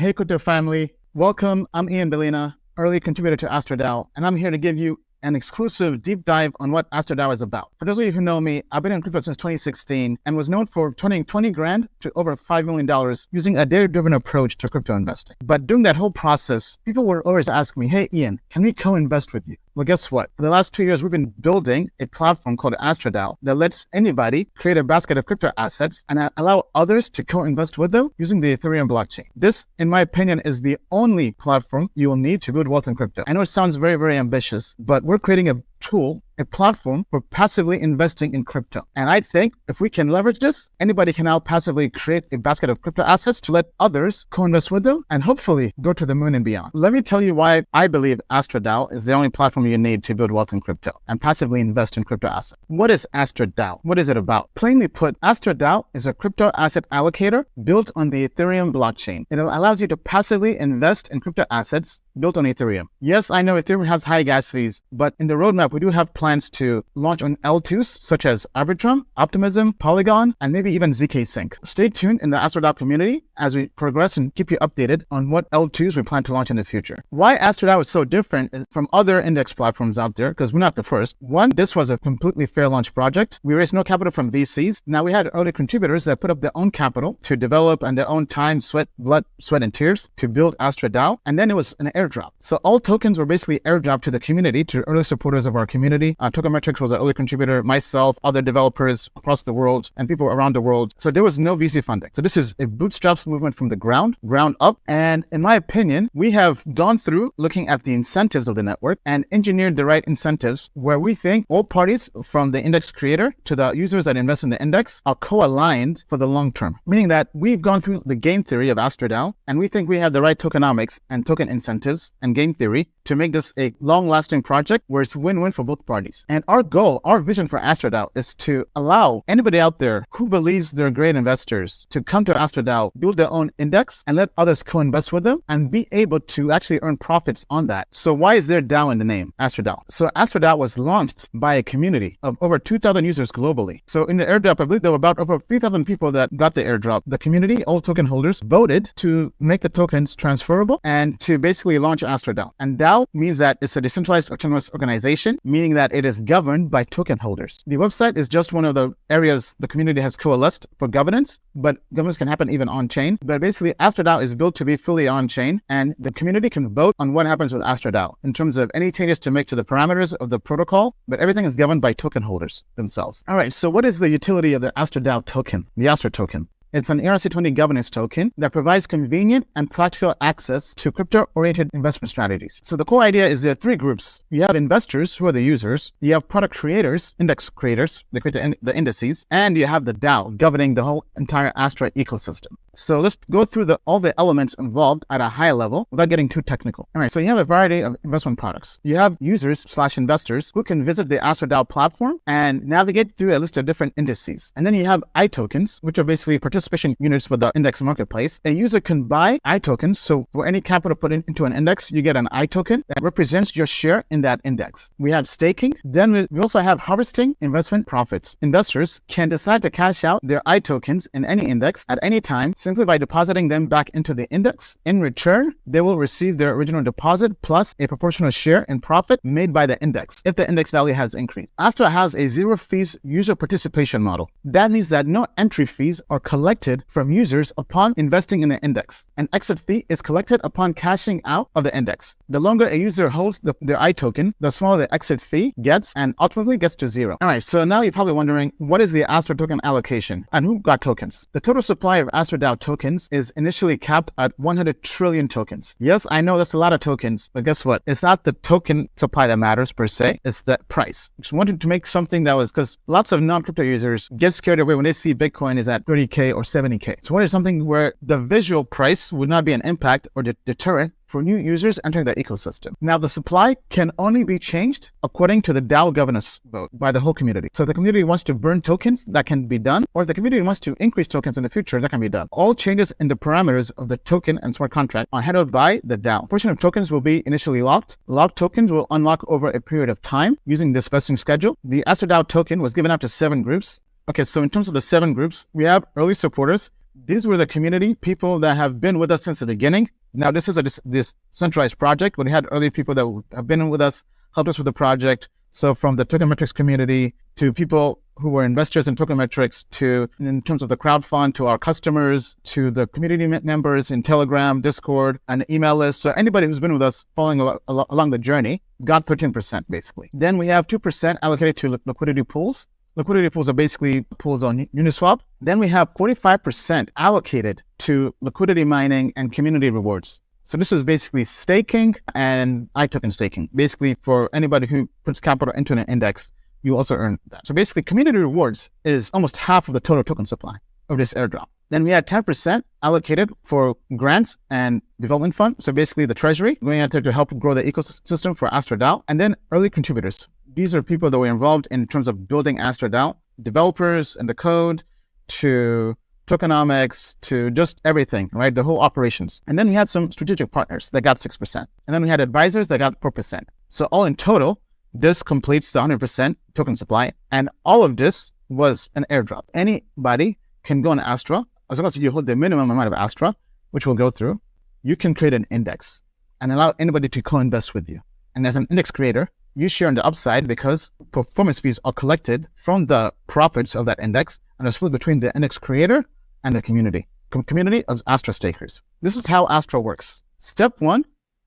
Hey Crypto family, welcome. I'm Ian Bellina, early contributor to Astra DAO, and I'm here to give you an exclusive deep dive on what Astra DAO is about. For those of you who know me, I've been in crypto since 2016 and was known for turning 20 grand to over $5 million using a data-driven approach to crypto investing. But during that whole process, people were always asking me, hey Ian, can we co-invest with you? Well, guess what? For the last 2 years, we've been building a platform called Astra DAO that lets anybody create a basket of crypto assets and allow others to co-invest with them using the Ethereum blockchain. This, in my opinion, is the only platform you will need to build wealth in crypto. I know it sounds very, very ambitious, but we're creating a tool, a platform for passively investing in crypto. And I think if we can leverage this, anybody can now passively create a basket of crypto assets to let others co-invest with them and hopefully go to the moon and beyond. Let me tell you why I believe Astra DAO is the only platform you need to build wealth in crypto and passively invest in crypto assets. What is Astra DAO? What is it about? Plainly put, Astra DAO is a crypto asset allocator built on the Ethereum blockchain. It allows you to passively invest in crypto assets built on Ethereum. Yes, I know Ethereum has high gas fees, but in the roadmap, we do have plans to launch on L2s such as Arbitrum, Optimism, Polygon, and maybe even ZK Sync. Stay tuned in the Astra DAO community as we progress and keep you updated on what L2s we plan to launch in the future. Why Astra DAO is so different from other index platforms out there, because we're not the first. One, this was a completely fair launch project. We raised no capital from VCs. Now we had early contributors that put up their own capital to develop and their own time, blood, sweat, and tears to build Astra DAO. And then it was an airdrop. So all tokens were basically airdropped to the community, to early supporters of our community. Tokenmetrics was an early contributor, myself, other developers across the world, and people around the world. So there was no VC funding. So this is a bootstraps movement from the ground up. And in my opinion, we have gone through looking at the incentives of the network and engineered the right incentives where we think all parties from the index creator to the users that invest in the index are co-aligned for the long term. Meaning that we've gone through the game theory of Astra DAO, and we think we have the right tokenomics and token incentives and game theory to make this a long-lasting project where it's win-win for both parties. And our goal, our vision for Astra DAO is to allow anybody out there who believes they're great investors to come to Astra DAO, build their own index, and let others co-invest with them and be able to actually earn profits on that. So why is there DAO in the name, Astra DAO? So Astra DAO was launched by a community of over 2,000 users globally. So in the airdrop, I believe there were about over 3,000 people that got the airdrop. The community, all token holders, voted to make the tokens transferable and to basically launch Astra DAO. And DAO means that it's a decentralized autonomous organization, meaning that it is governed by token holders. The website is just one of the areas the community has coalesced for governance, but governance can happen even on-chain. But basically, Astra DAO is built to be fully on-chain, and the community can vote on what happens with Astra DAO in terms of any changes to make to the parameters of the protocol, but everything is governed by token holders themselves. All right, so what is the utility of the Astra DAO token, the Astra token? It's an ERC20 governance token that provides convenient and practical access to crypto-oriented investment strategies. So the core idea is there are three groups. You have investors, who are the users. You have product creators, index creators, they create the indices. And you have the DAO governing the whole entire Astra ecosystem. So let's go through all the elements involved at a high level without getting too technical. All right, so you have a variety of investment products. You have users/investors who can visit the Astra DAO platform and navigate through a list of different indices. And then you have iTokens, which are basically participation units for the index marketplace. A user can buy iTokens. So for any capital put into an index, you get an iToken that represents your share in that index. We have staking. Then we also have harvesting investment profits. Investors can decide to cash out their iTokens in any index at any time simply by depositing them back into the index. In return, they will receive their original deposit plus a proportional share in profit made by the index if the index value has increased. Astra has a zero fees user participation model. That means that no entry fees are collected from users upon investing in the index. An exit fee is collected upon cashing out of the index. The longer a user holds their iToken, the smaller the exit fee gets and ultimately gets to zero. All right, so now you're probably wondering, what is the Astra token allocation and who got tokens? The total supply of Astra DAO tokens is initially capped at 100 trillion tokens. Yes, I know that's a lot of tokens, but guess what? It's not the token supply that matters per se, it's the price. Just wanted to make something that was, because lots of non-crypto users get scared away when they see Bitcoin is at 30K or 70K. So what is something where the visual price would not be an impact or deterrent for new users entering the ecosystem. Now, the supply can only be changed according to the DAO governance vote by the whole community. So if the community wants to burn tokens, that can be done. Or if the community wants to increase tokens in the future, that can be done. All changes in the parameters of the token and smart contract are handled by the DAO. A portion of tokens will be initially locked. Locked tokens will unlock over a period of time using this vesting schedule. The Astra DAO token was given out to 7 groups. Okay, so in terms of the 7 groups, we have early supporters These were the community people that have been with us since the beginning. Now, this is this centralized project, but we had early people that have been with us, helped us with the project. So from the Tokenmetrics community to people who were investors in Tokenmetrics, to in terms of the crowdfund, to our customers, to the community members in Telegram, Discord, and email list. So anybody who's been with us following along the journey got 13% basically. Then we have 2% allocated to liquidity pools. Liquidity pools are basically pools on Uniswap. Then we have 45% allocated to liquidity mining and community rewards. So this is basically staking and iToken staking. Basically, for anybody who puts capital into an index, you also earn that. So basically, community rewards is almost half of the total token supply of this airdrop. Then we had 10% allocated for grants and development fund. So basically the treasury going out there to help grow the ecosystem for Astra DAO. And then early contributors. These are people that were involved in terms of building Astra DAO, developers and the code to tokenomics to just everything, right? The whole operations. And then we had some strategic partners that got 6%. And then we had advisors that got 4%. So all in total, this completes the 100% token supply. And all of this was an airdrop. Anybody can go on Astra, as long as you hold the minimum amount of Astra, which we'll go through, you can create an index and allow anybody to co-invest with you. And as an index creator, you share on the upside because performance fees are collected from the profits of that index and are split between the index creator and the community of Astra stakers. This is how Astra works. Step 1,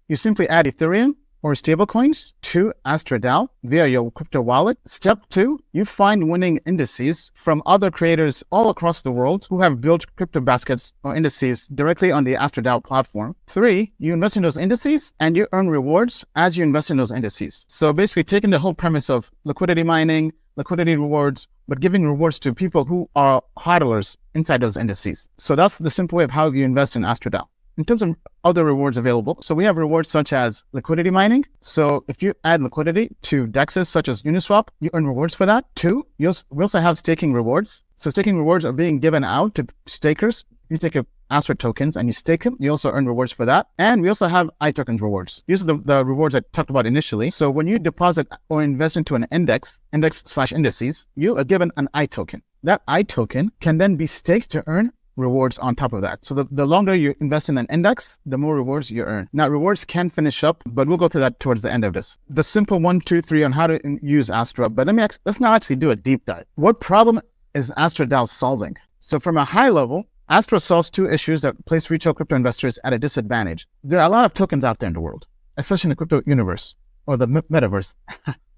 you simply add Ethereum or stablecoins to Astra DAO via your crypto wallet. Step 2, you find winning indices from other creators all across the world who have built crypto baskets or indices directly on the Astra DAO platform. 3, you invest in those indices and you earn rewards as you invest in those indices. So basically taking the whole premise of liquidity mining, liquidity rewards, but giving rewards to people who are hodlers inside those indices. So that's the simple way of how you invest in Astra DAO. In terms of other rewards available, so we have rewards such as liquidity mining. So if you add liquidity to DEXs such as Uniswap, you earn rewards for that. 2, we also have staking rewards. So staking rewards are being given out to stakers. You take Astra tokens and you stake them. You also earn rewards for that. And we also have iTokens rewards. These are the rewards I talked about initially. So when you deposit or invest into an index/indices, you are given an iToken. That iToken can then be staked to earn rewards on top of that. So the longer you invest in an index, the more rewards you earn. Now, rewards can finish up, but we'll go through that towards the end of this. The simple 1, 2, 3 on how to use Astra, but let's now actually do a deep dive. What problem is Astra DAO solving? So from a high level, Astra solves 2 issues that place retail crypto investors at a disadvantage. There are a lot of tokens out there in the world, especially in the crypto universe or the metaverse.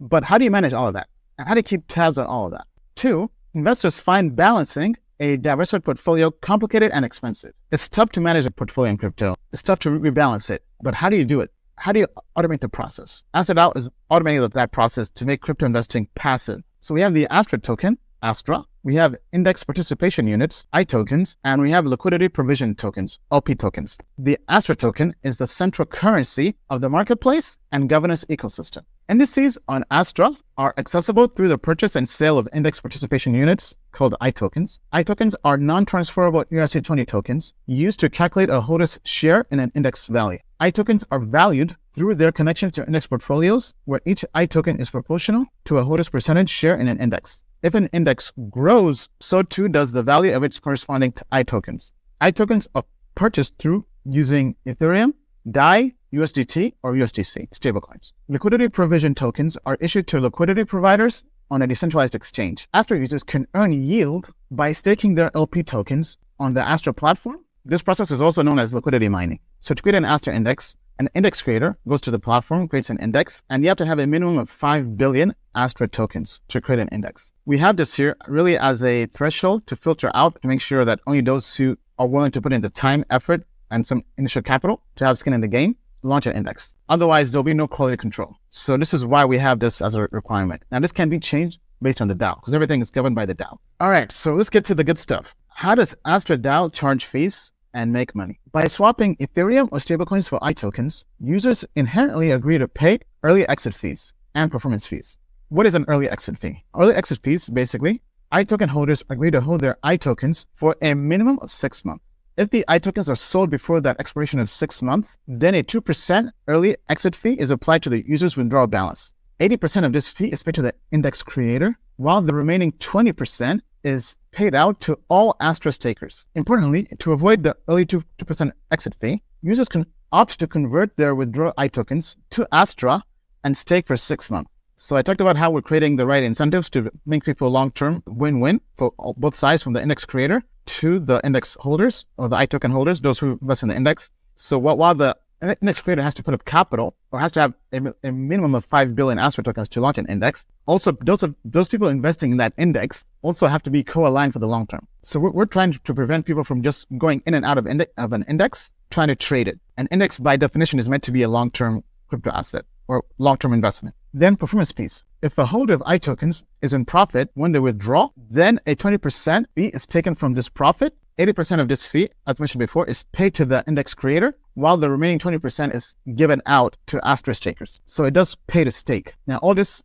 But how do you manage all of that? And how do you keep tabs on all of that? 2, investors find balancing a diversified portfolio complicated and expensive. It's tough to manage a portfolio in crypto. It's tough to rebalance it. But how do you do it? How do you automate the process? Astra DAO is automating that process to make crypto investing passive. So we have the Astra token, Astra. We have index participation units, iTokens, and we have liquidity provision tokens, LP tokens. The Astra token is the central currency of the marketplace and governance ecosystem. Indices on Astra are accessible through the purchase and sale of index participation units called iTokens. iTokens are non-transferable ERC20 tokens used to calculate a holder's share in an index value. iTokens are valued through their connection to index portfolios, where each iToken is proportional to a holder's percentage share in an index. If an index grows, so too does the value of its corresponding iTokens. iTokens are purchased through using Ethereum, DAI, USDT, or USDC, stablecoins. Liquidity provision tokens are issued to liquidity providers on a decentralized exchange. Astra users can earn yield by staking their LP tokens on the Astra platform. This process is also known as liquidity mining. So to create an Astra index, an index creator goes to the platform, creates an index, and you have to have a minimum of 5 billion Astra tokens to create an index. We have this here really as a threshold to filter out to make sure that only those who are willing to put in the time, effort, and some initial capital to have skin in the game launch an index. Otherwise, there'll be no quality control. So this is why we have this as a requirement. Now, this can be changed based on the DAO because everything is governed by the DAO. All right, so let's get to the good stuff. How does Astra DAO charge fees and make money? By swapping Ethereum or stablecoins for iTokens, users inherently agree to pay early exit fees and performance fees. What is an early exit fee? Early exit fees, basically, iToken holders agree to hold their iTokens for a minimum of 6 months. If the iTokens are sold before that expiration of 6 months, then a 2% early exit fee is applied to the user's withdrawal balance. 80% of this fee is paid to the index creator, while the remaining 20% is paid out to all Astra stakers. Importantly, to avoid the early 2% exit fee, users can opt to convert their withdrawal iTokens to Astra and stake for 6 months. So I talked about how we're creating the right incentives to make people long-term win-win for both sides, from the index creator to the index holders, or the iToken holders, those who invest in the index. So while the index creator has to put up capital, or has to have a minimum of 5 billion Astra tokens to launch an index, also those people investing in that index also have to be co-aligned for the long term. So we're trying to prevent people from just going in and out of an index, trying to trade it. An index, by definition, is meant to be a long-term crypto asset or long-term investment. Then performance piece. If a holder of iTokens is in profit when they withdraw, then a 20% fee is taken from this profit. 80% of this fee, as mentioned before, is paid to the index creator, while the remaining 20% is given out to Astra stakers. So it does pay to stake. Now, all this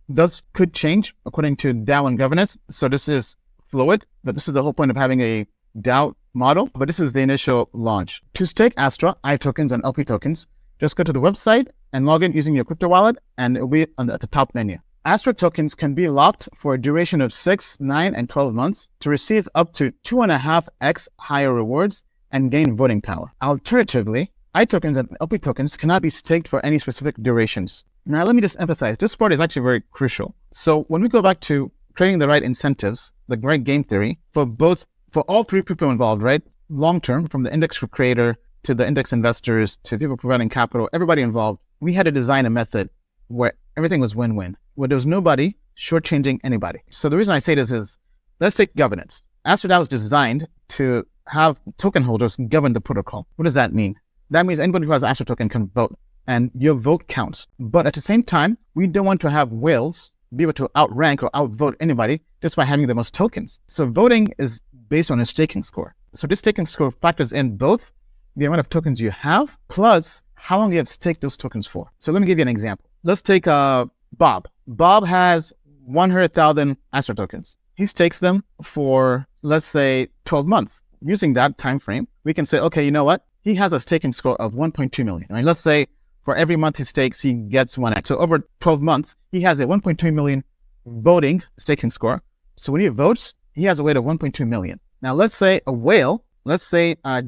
could change according to DAO and governance. So this is fluid, but this is the whole point of having a DAO model. But this is the initial launch. To stake Astra, iTokens, and LP tokens, just go to the website and log in using your crypto wallet, and it will be at the top menu. Astra tokens can be locked for a duration of 6, 9, and 12 months to receive up to 2.5x higher rewards and gain voting power. Alternatively, iTokens and LP tokens cannot be staked for any specific durations. Now, let me just emphasize, this part is actually very crucial. So when we go back to creating the right incentives, the right game theory, for all three people involved, right? Long-term, from the index creator to the index investors, to people providing capital, everybody involved, we had to design a method where everything was win-win, where there was nobody shortchanging anybody. So the reason I say this is, let's take governance. Astra DAO was designed to have token holders govern the protocol. What does that mean? That means anybody who has an Astra token can vote, and your vote counts. But at the same time, we don't want to have whales be able to outrank or outvote anybody just by having the most tokens. So voting is based on a staking score. So this staking score factors in both the amount of tokens you have, plus how long you have staked those tokens for. So let me give you an example. Let's take Bob. Bob has 100,000 Astra tokens. He stakes them for, let's say, 12 months. Using that time frame, we can say, okay, you know what? He has a staking score of 1.2 million. Right? Let's say for every month he stakes, he gets 1x. So over 12 months, he has a 1.2 million voting staking score. So when he votes, he has a weight of 1.2 million. Now, let's say a whale,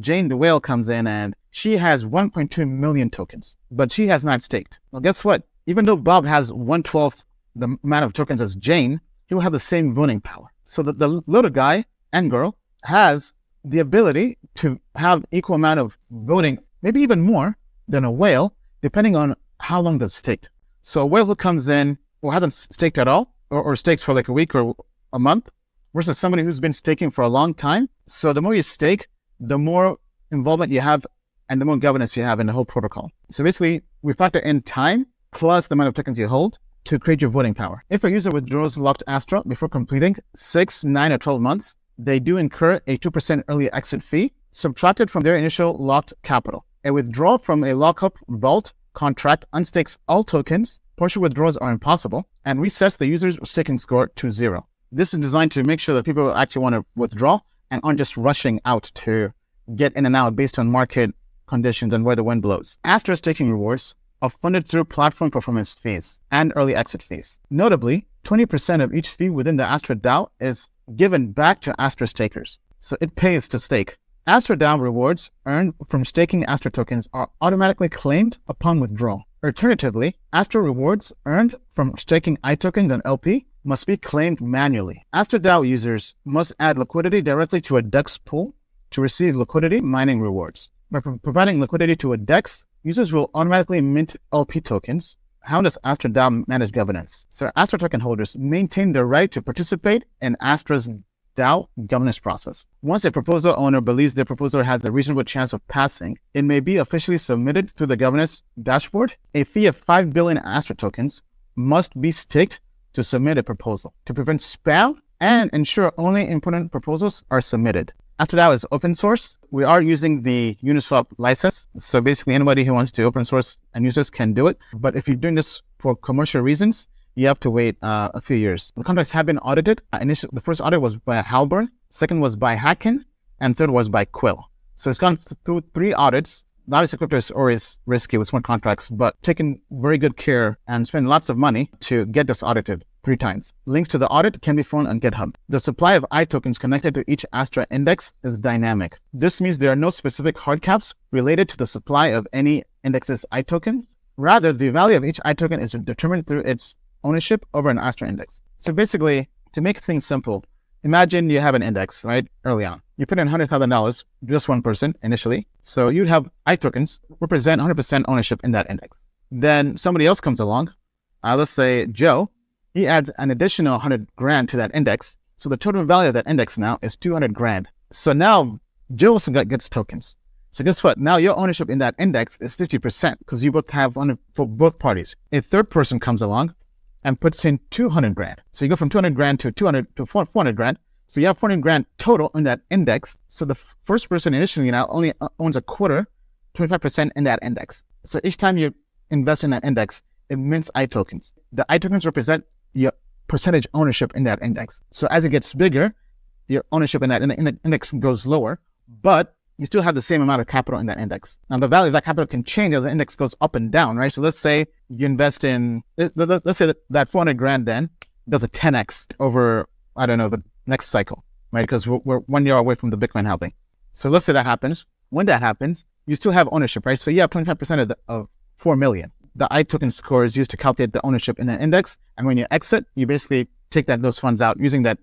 Jane the whale comes in and she has 1.2 million tokens, but she has not staked. Well, guess what? Even though Bob has 1/12 the amount of tokens as Jane, he'll have the same voting power. So the little guy and girl has the ability to have equal amount of voting, maybe even more than a whale, depending on how long they've staked. So a whale who comes in or hasn't staked at all, or stakes for like a week or a month, versus somebody who's been staking for a long time. So the more you stake, the more involvement you have and the more governance you have in the whole protocol. So basically, we factor in time plus the amount of tokens you hold to create your voting power. If a user withdraws locked Astra before completing 6, 9, or 12 months, they do incur a 2% early exit fee subtracted from their initial locked capital. A withdrawal from a lockup vault contract unstakes all tokens, partial withdrawals are impossible, and resets the user's staking score to 0. This is designed to make sure that people actually want to withdraw and aren't just rushing out to get in and out based on market conditions and where the wind blows. Astra staking rewards are funded through platform performance fees and early exit fees. Notably, 20% of each fee within the Astra DAO is given back to Astra stakers, so it pays to stake. Astra DAO rewards earned from staking Astra tokens are automatically claimed upon withdrawal. Alternatively, Astra rewards earned from staking iTokens and LP must be claimed manually. Astra DAO users must add liquidity directly to a DEX pool to receive liquidity mining rewards. By providing liquidity to a DEX, users will automatically mint LP tokens. How does Astra DAO manage governance? So Astra token holders maintain the right to participate in Astra's DAO governance process. Once a proposal owner believes their proposal has a reasonable chance of passing, it may be officially submitted to the governance dashboard. A fee of 5 billion Astra tokens must be staked to submit a proposal to prevent spam and ensure only important proposals are submitted. Astra DAO is open source. We are using the Uniswap license. So basically anybody who wants to open source and users can do it. But if you're doing this for commercial reasons, you have to wait a few years. The contracts have been audited. The first audit was by Halburn, second was by Hacken, and third was by Quill. So it's gone through 3 audits. Obviously, crypto is always risky with smart contracts, but taking very good care and spend lots of money to get this audited 3 times. Links to the audit can be found on GitHub. The supply of I tokens connected to each Astra index is dynamic. This means there are no specific hard caps related to the supply of any index's I token. Rather, the value of each I token is determined through its ownership over an Astra index. So basically, to make things simple, imagine you have an index, right, early on. You put in $100,000, just one person initially. So you'd have I tokens represent 100% ownership in that index. Then somebody else comes along. Let's say Joe, he adds an additional 100 grand to that index. So the total value of that index now is 200 grand. So now Joe also gets tokens. So guess what? Now your ownership in that index is 50% because you both have one for both parties. A third person comes along and puts in 200 grand. So you go from 200 grand to 200 to 400 grand. So you have 400 grand total in that index. So the first person initially now only owns a quarter, 25% in that index. So each time you invest in that index, it mints I tokens. The I tokens represent your percentage ownership in that index. So as it gets bigger, your ownership in that index goes lower, but you still have the same amount of capital in that index. Now the value of that capital can change as the index goes up and down, right? So let's say you invest in, let's say that 400 grand then does a 10x over, I don't know, the next cycle, right? Because we're 1 year away from the Bitcoin halving. So let's say that happens. When that happens, you still have ownership, right? So you have 25% of 4 million. The I token score is used to calculate the ownership in the index. And when you exit, you basically take those funds out using that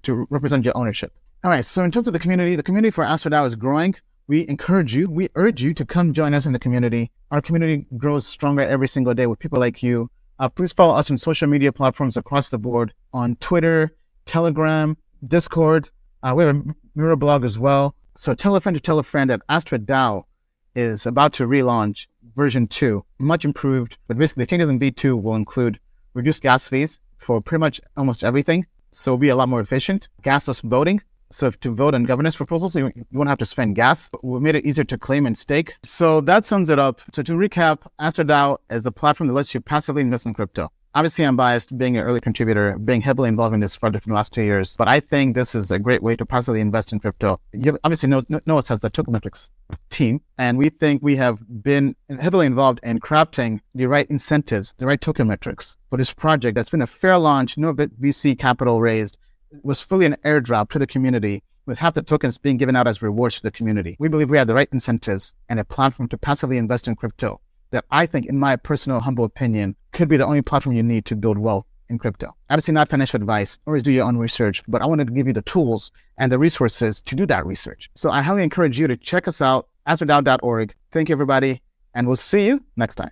to represent your ownership. All right, so in terms of the community for Astra DAO is growing. We urge you to come join us in the community. Our community grows stronger every single day with people like you. Please follow us on social media platforms across the board on Twitter, Telegram, Discord. We have a Mirror blog as well. So tell a friend that Astra DAO is about to relaunch version 2, much improved. But basically, the changes in V2 will include reduced gas fees for pretty much almost everything. So it'll be a lot more efficient. Gasless voting. So to vote on governance proposals, you won't have to spend gas. We made it easier to claim and stake. So that sums it up. So to recap, Astra DAO is a platform that lets you passively invest in crypto. Obviously, I'm biased being an early contributor, being heavily involved in this project in the last 2 years, but I think this is a great way to passively invest in crypto. You obviously know us as the Tokenomics team, and we think we have been heavily involved in crafting the right incentives, the right token metrics for this project that's been a fair launch, no VC capital raised, was fully an airdrop to the community with half the tokens being given out as rewards to the community. We believe we have the right incentives and a platform to passively invest in crypto that I think, in my personal humble opinion, could be the only platform you need to build wealth in crypto. Obviously not financial advice, always do your own research, but I wanted to give you the tools and the resources to do that research. So I highly encourage you to check us out, astradao.org. Thank you, everybody, and we'll see you next time.